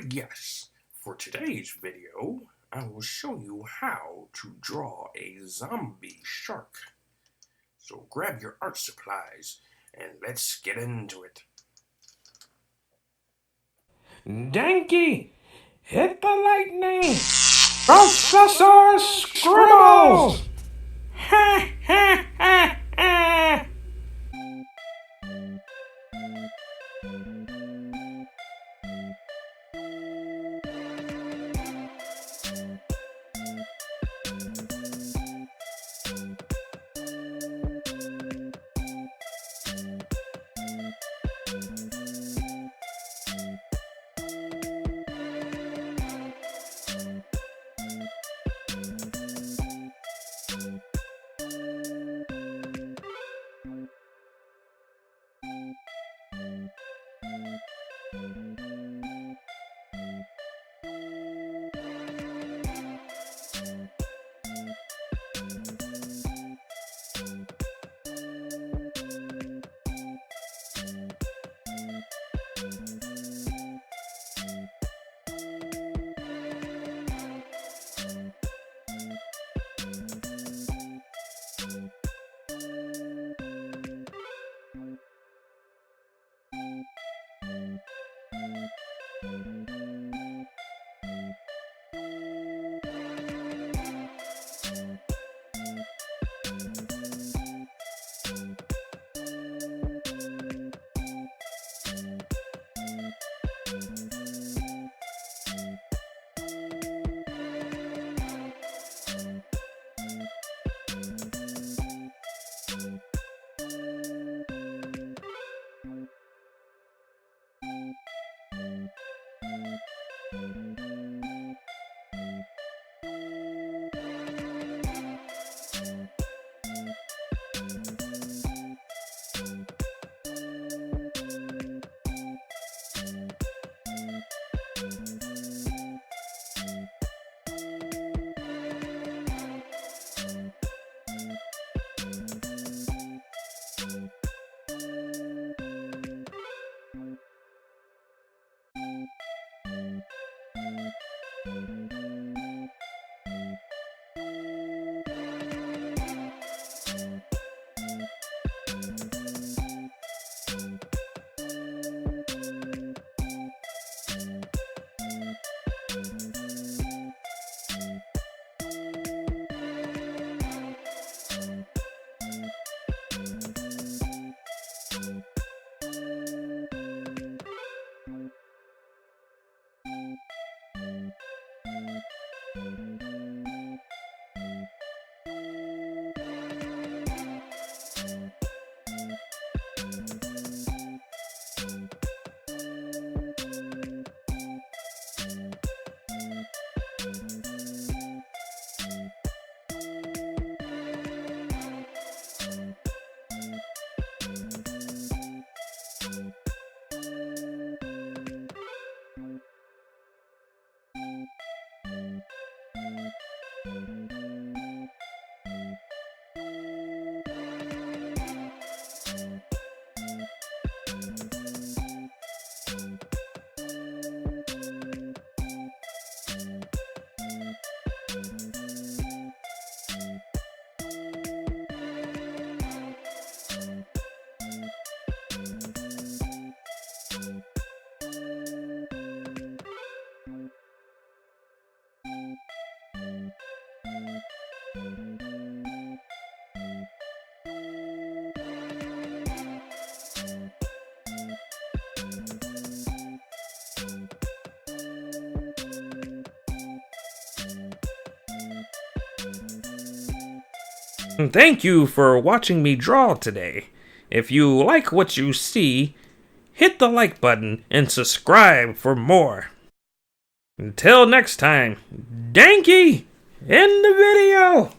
Yes. For today's video, I will show you how to draw a zombie shark. So grab your art supplies and let's get into it. Yankee, hit the lightning! Professor Scribbles! Ha ha ha ha! Thank you for watching me draw today. If you like what you see, hit the like button and subscribe for more. Until next time, Yankee, end the video!